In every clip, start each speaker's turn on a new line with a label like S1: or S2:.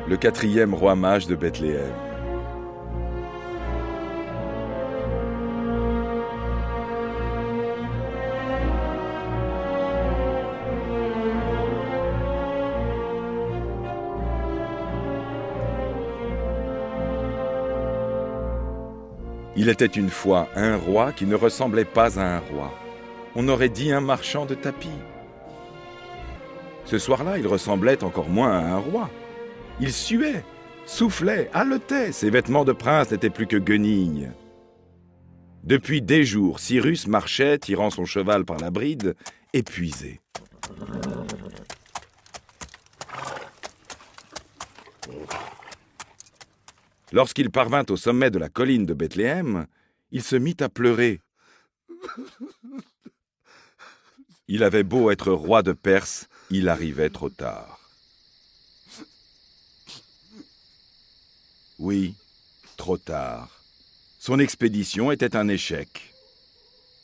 S1: le quatrième roi mage de Bethléem. Il était une fois un roi qui ne ressemblait pas à un roi. On aurait dit un marchand de tapis. Ce soir-là, il ressemblait encore moins à un roi. Il suait, soufflait, haletait. Ses vêtements de prince n'étaient plus que guenilles. Depuis des jours, Cyrus marchait, tirant son cheval par la bride, épuisé. Lorsqu'il parvint au sommet de la colline de Bethléem, il se mit à pleurer. Il avait beau être roi de Perse, il arrivait trop tard. Oui, trop tard. Son expédition était un échec.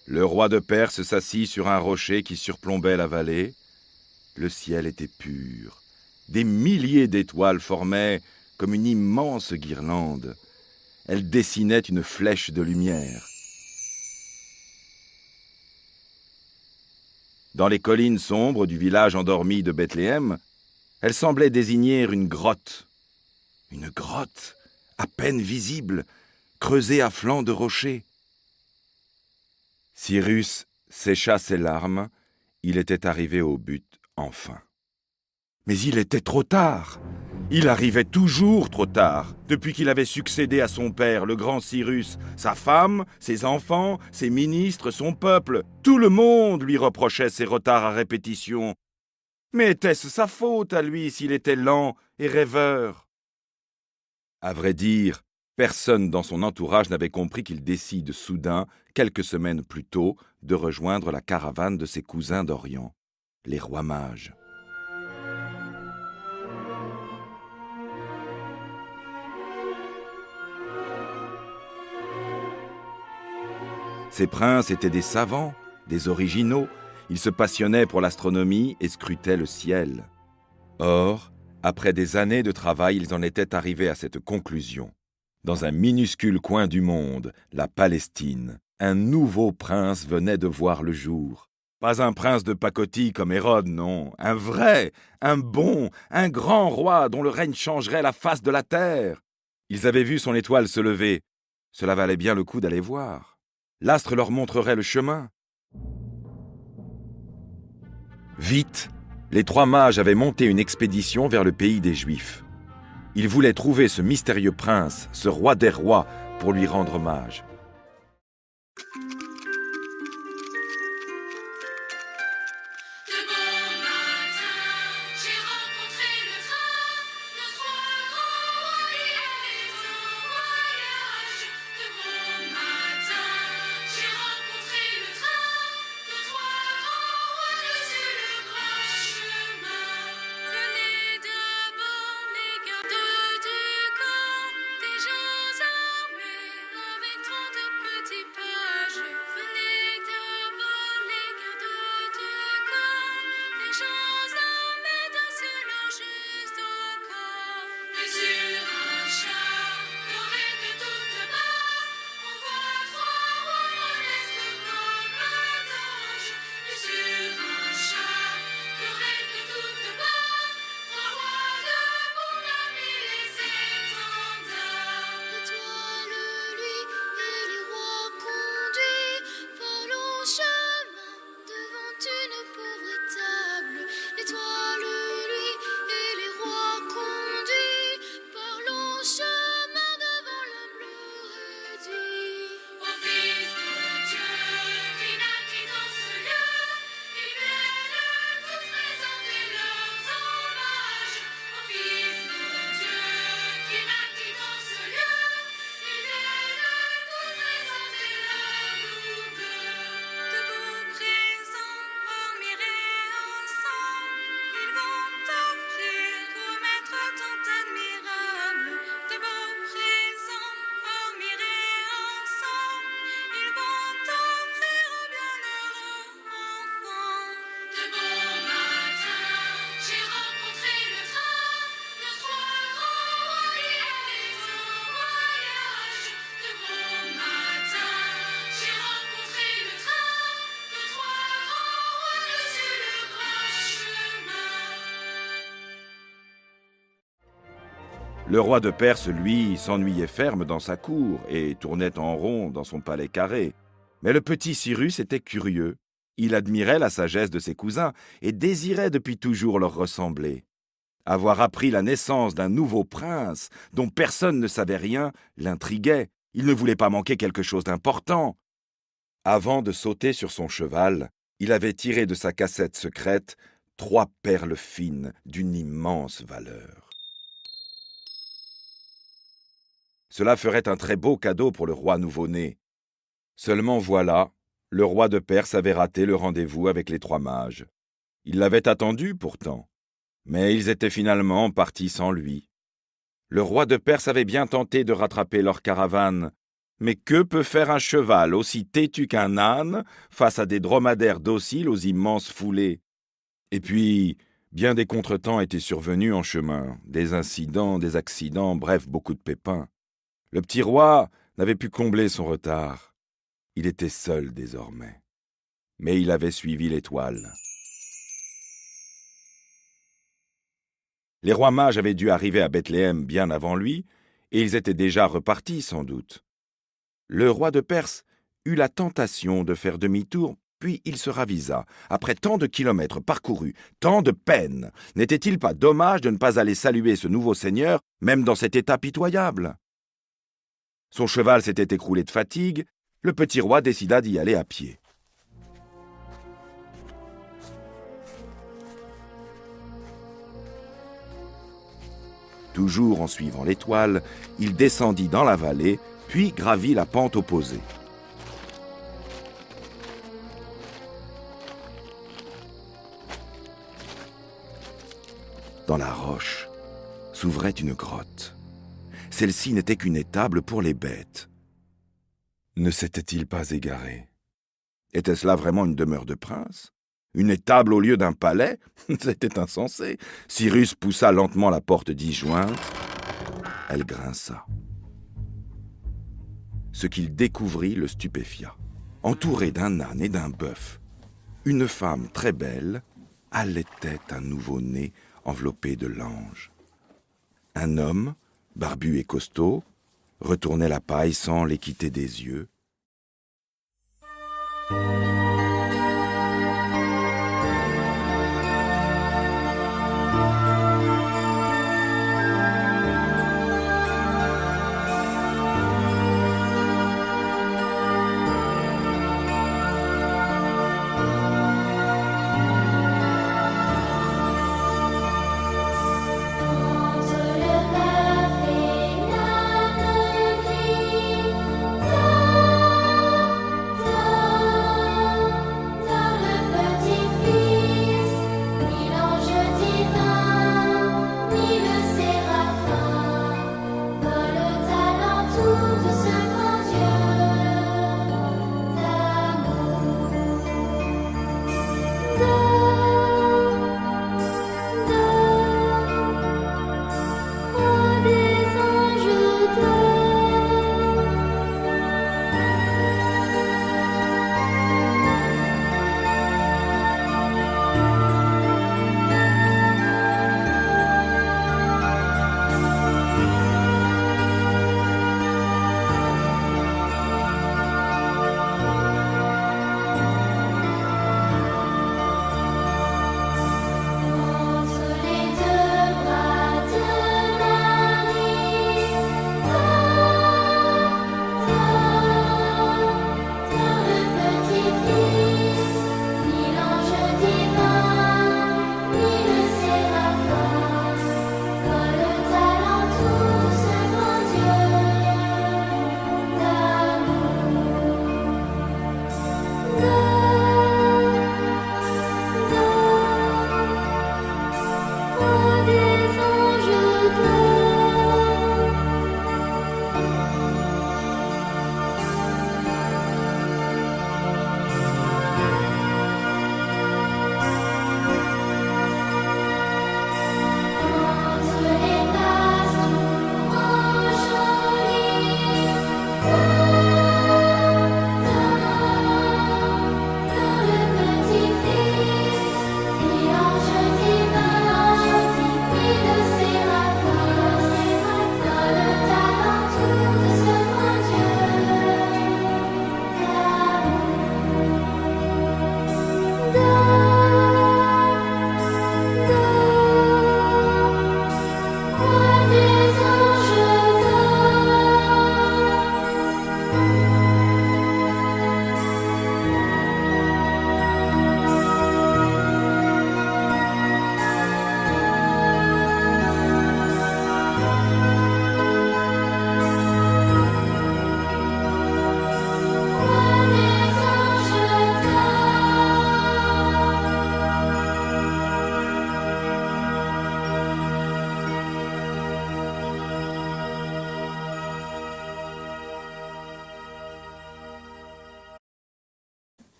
S1: Le roi de Perse s'assit sur un rocher qui surplombait la vallée. Le ciel était pur. Des milliers d'étoiles formaient comme une immense guirlande. Elle dessinait une flèche de lumière. Dans les collines sombres du village endormi de Bethléem, elle semblait désigner une grotte. Une grotte, à peine visible, creusée à flanc de rochers. Cyrus sécha ses larmes. Il était arrivé au but, enfin. Mais il était trop tard. Il arrivait toujours trop tard, depuis qu'il avait succédé à son père, le grand Cyrus. Sa femme, ses enfants, ses ministres, son peuple, tout le monde lui reprochait ses retards à répétition. Mais était-ce sa faute à lui s'il était lent et rêveur? À vrai dire, personne dans son entourage n'avait compris qu'il décide soudain, quelques semaines plus tôt, de rejoindre la caravane de ses cousins d'Orient, les rois mages. Ces princes étaient des savants, des originaux. Ils se passionnaient pour l'astronomie et scrutaient le ciel. Or, après des années de travail, ils en étaient arrivés à cette conclusion. Dans un minuscule coin du monde, la Palestine, un nouveau prince venait de voir le jour. Pas un prince de pacotille comme Hérode, non. Un vrai, un bon, un grand roi dont le règne changerait la face de la terre. Ils avaient vu son étoile se lever. Cela valait bien le coup d'aller voir. L'astre leur montrerait le chemin. Vite, les trois mages avaient monté une expédition vers le pays des Juifs. Ils voulaient trouver ce mystérieux prince, ce roi des rois, pour lui rendre hommage. Le roi de Perse, lui, s'ennuyait ferme dans sa cour et tournait en rond dans son palais carré. Mais le petit Cyrus était curieux. Il admirait la sagesse de ses cousins et désirait depuis toujours leur ressembler. Avoir appris la naissance d'un nouveau prince dont personne ne savait rien l'intriguait. Il ne voulait pas manquer quelque chose d'important. Avant de sauter sur son cheval, il avait tiré de sa cassette secrète 3 perles fines d'une immense valeur. Cela ferait un très beau cadeau pour le roi nouveau-né. Seulement voilà, le roi de Perse avait raté le rendez-vous avec les 3 mages. Il l'avait attendu pourtant, mais ils étaient finalement partis sans lui. Le roi de Perse avait bien tenté de rattraper leur caravane, mais que peut faire un cheval aussi têtu qu'un âne face à des dromadaires dociles aux immenses foulées? Et puis, bien des contretemps étaient survenus en chemin, des incidents, des accidents, bref, beaucoup de pépins. Le petit roi n'avait pu combler son retard. Il était seul désormais. Mais il avait suivi l'étoile. Les rois mages avaient dû arriver à Bethléem bien avant lui, et ils étaient déjà repartis sans doute. Le roi de Perse eut la tentation de faire demi-tour, puis il se ravisa. Après tant de kilomètres parcourus, tant de peines, n'était-il pas dommage de ne pas aller saluer ce nouveau seigneur, même dans cet état pitoyable? Son cheval s'était écroulé de fatigue, le petit roi décida d'y aller à pied. Toujours en suivant l'étoile, il descendit dans la vallée, puis gravit la pente opposée. Dans la roche s'ouvrait une grotte. Celle-ci n'était qu'une étable pour les bêtes. Ne s'était-il pas égaré? Était-ce là vraiment une demeure de prince? Une étable au lieu d'un palais? C'était insensé. Cyrus poussa lentement la porte disjointe. Elle grinça. Ce qu'il découvrit le stupéfia. Entourée d'un âne et d'un bœuf, une femme très belle allaitait un nouveau-né enveloppé de langes. Un homme, barbu et costaud, retournait la paille sans les quitter des yeux.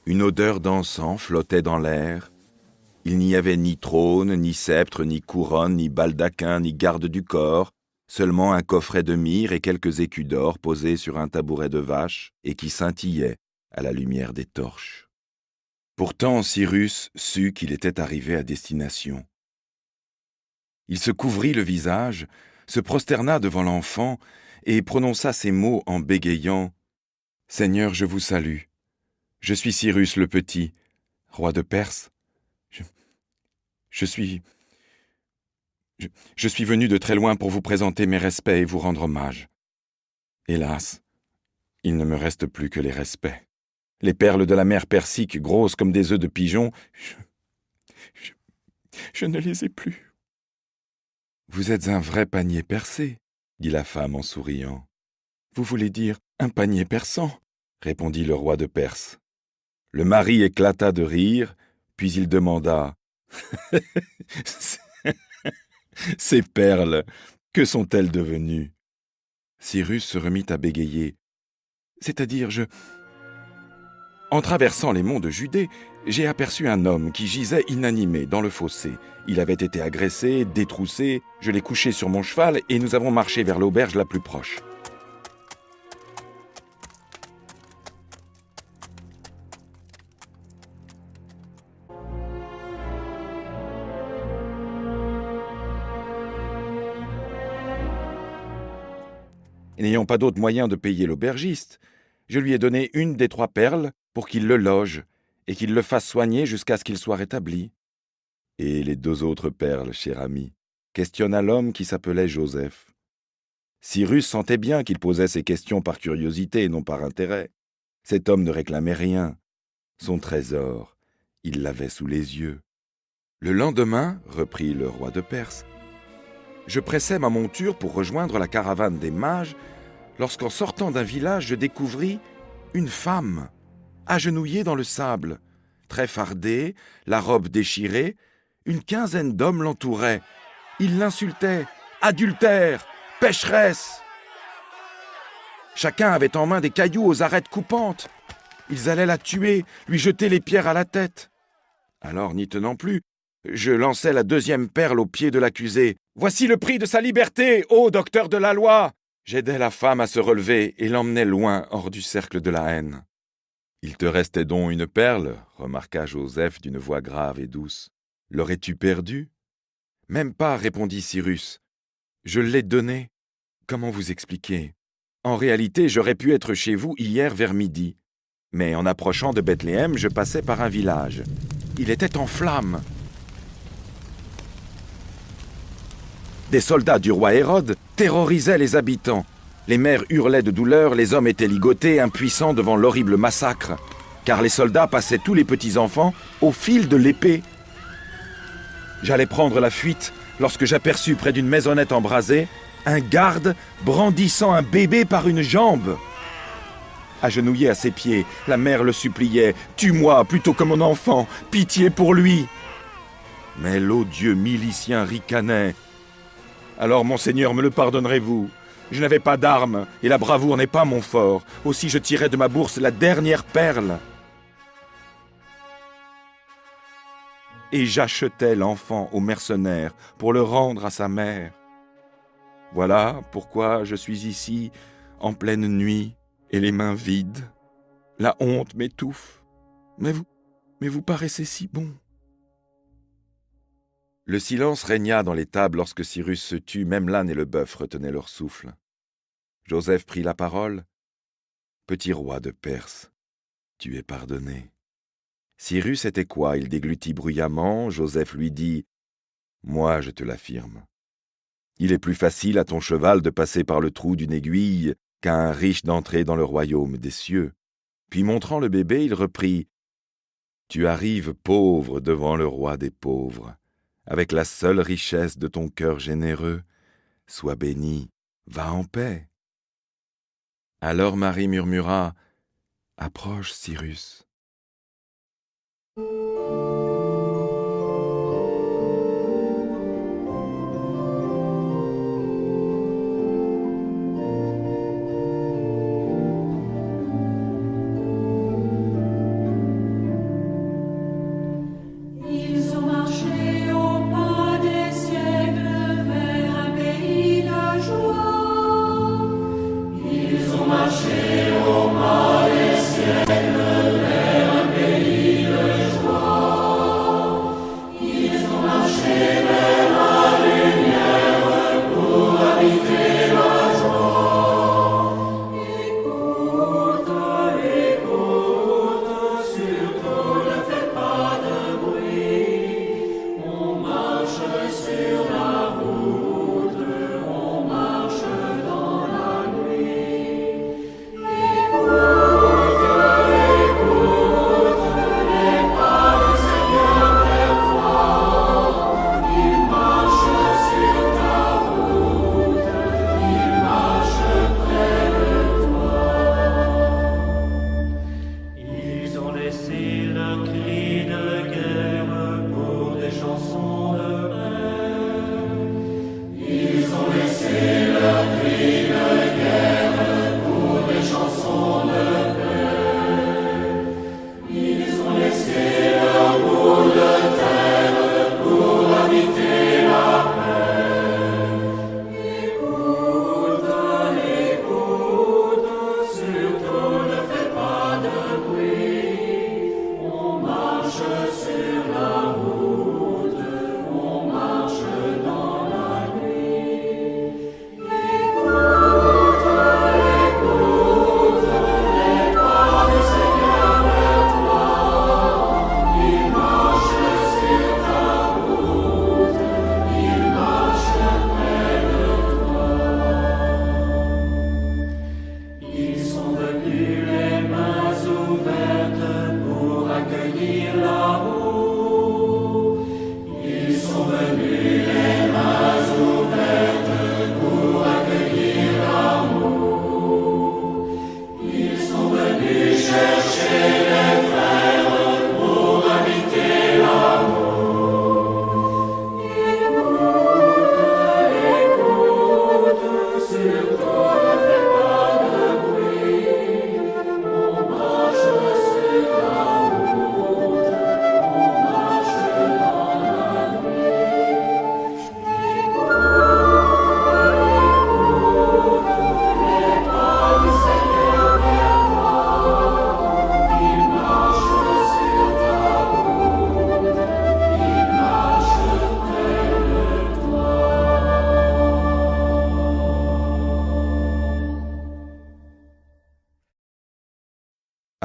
S1: Une odeur d'encens flottait dans l'air. Il n'y avait ni trône, ni sceptre, ni couronne, ni baldaquin, ni garde du corps, seulement un coffret de myrrhe et quelques écus d'or posés sur un tabouret de vache et qui scintillaient à la lumière des torches. Pourtant Cyrus sut qu'il était arrivé à destination. Il se couvrit le visage, se prosterna devant l'enfant et prononça ces mots en bégayant « Seigneur, je vous salue. Je suis Cyrus le Petit, roi de Perse. Je suis venu de très loin pour vous présenter mes respects et vous rendre hommage. Hélas, il ne me reste plus que les respects. Les perles de la mer Persique, grosses comme des œufs de pigeon, je ne les ai plus. » « Vous êtes un vrai panier percé, » dit la femme en souriant. « Vous voulez dire un panier persan, » répondit le roi de Perse. Le mari éclata de rire, puis il demanda « Ces perles, que sont-elles devenues ?» Cyrus se remit à bégayer. « C'est-à-dire, En traversant les monts de Judée, j'ai aperçu un homme qui gisait inanimé dans le fossé. Il avait été agressé, détroussé, je l'ai couché sur mon cheval et nous avons marché vers l'auberge la plus proche. N'ayant pas d'autre moyen de payer l'aubergiste, je lui ai donné une des 3 perles pour qu'il le loge et qu'il le fasse soigner jusqu'à ce qu'il soit rétabli. »« Et les 2 autres perles, cher ami ?» questionna l'homme qui s'appelait Joseph. Cyrus sentait bien qu'il posait ces questions par curiosité et non par intérêt. Cet homme ne réclamait rien. Son trésor, il l'avait sous les yeux. Le lendemain, reprit le roi de Perse, je pressais ma monture pour rejoindre la caravane des mages, lorsqu'en sortant d'un village, je découvris une femme, agenouillée dans le sable, très fardée, la robe déchirée. Une quinzaine d'hommes l'entouraient. Ils l'insultaient. « Adultère ! Pécheresse !» Chacun avait en main des cailloux aux arêtes coupantes. Ils allaient la tuer, lui jeter les pierres à la tête. Alors, n'y tenant plus, je lançai la 2e perle aux pieds de l'accusé. « Voici le prix de sa liberté, ô docteur de la loi !» J'aidai la femme à se relever et l'emmenai loin hors du cercle de la haine. « Il te restait donc une perle, » remarqua Joseph d'une voix grave et douce. « L'aurais-tu perdue ?»« Même pas, » répondit Cyrus. « Je l'ai donnée. Comment vous expliquer ? En réalité, j'aurais pu être chez vous hier vers midi. Mais en approchant de Bethléem, je passais par un village. Il était en flammes. Des soldats du roi Hérode terrorisaient les habitants. Les mères hurlaient de douleur, les hommes étaient ligotés, impuissants devant l'horrible massacre, car les soldats passaient tous les petits-enfants au fil de l'épée. J'allais prendre la fuite lorsque j'aperçus près d'une maisonnette embrasée un garde brandissant un bébé par une jambe. Agenouillé à ses pieds, la mère le suppliait « Tue-moi plutôt que mon enfant, pitié pour lui !» Mais l'odieux milicien ricanait. « Alors, monseigneur, me le pardonnerez-vous ? Je n'avais pas d'armes, et la bravoure n'est pas mon fort. Aussi je tirai de ma bourse la dernière perle. Et j'achetai l'enfant au mercenaire pour le rendre à sa mère. Voilà pourquoi je suis ici, en pleine nuit, et les mains vides. La honte m'étouffe. Mais vous paraissez si bon. » Le silence régna dans les tables lorsque Cyrus se tut, même l'âne et le bœuf retenaient leur souffle. Joseph prit la parole. « Petit roi de Perse, tu es pardonné. » Cyrus était quoi ? Il déglutit bruyamment. Joseph lui dit « Moi, je te l'affirme. Il est plus facile à ton cheval de passer par le trou d'une aiguille qu'à un riche d'entrer dans le royaume des cieux. » Puis montrant le bébé, il reprit « Tu arrives pauvre devant le roi des pauvres, avec la seule richesse de ton cœur généreux. Sois béni, va en paix. » Alors Marie murmura « Approche, Cyrus. »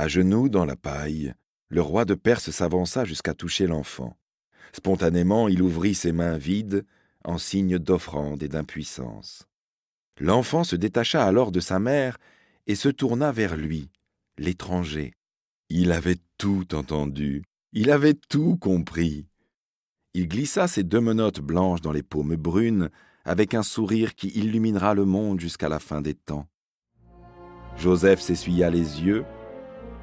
S1: À genoux dans la paille, le roi de Perse s'avança jusqu'à toucher l'enfant. Spontanément, il ouvrit ses mains vides en signe d'offrande et d'impuissance. L'enfant se détacha alors de sa mère et se tourna vers lui, l'étranger. Il avait tout entendu, il avait tout compris. Il glissa ses 2 menottes blanches dans les paumes brunes avec un sourire qui illuminera le monde jusqu'à la fin des temps. Joseph s'essuya les yeux.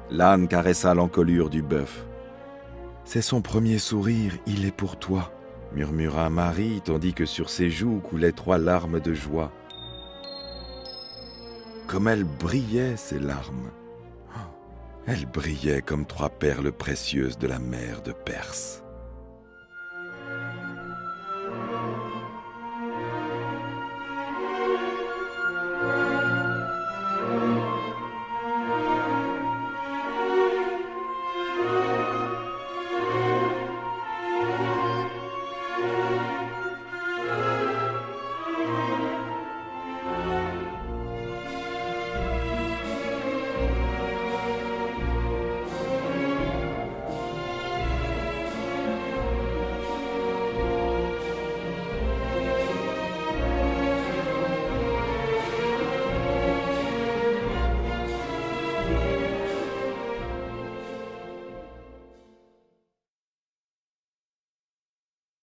S1: L'âne caressa l'encolure du bœuf. « C'est son premier sourire, il est pour toi », murmura Marie, tandis que sur ses joues coulaient 3 larmes de joie. Comme elles brillaient, ces larmes. Elles brillaient comme 3 perles précieuses de la mer de Perse.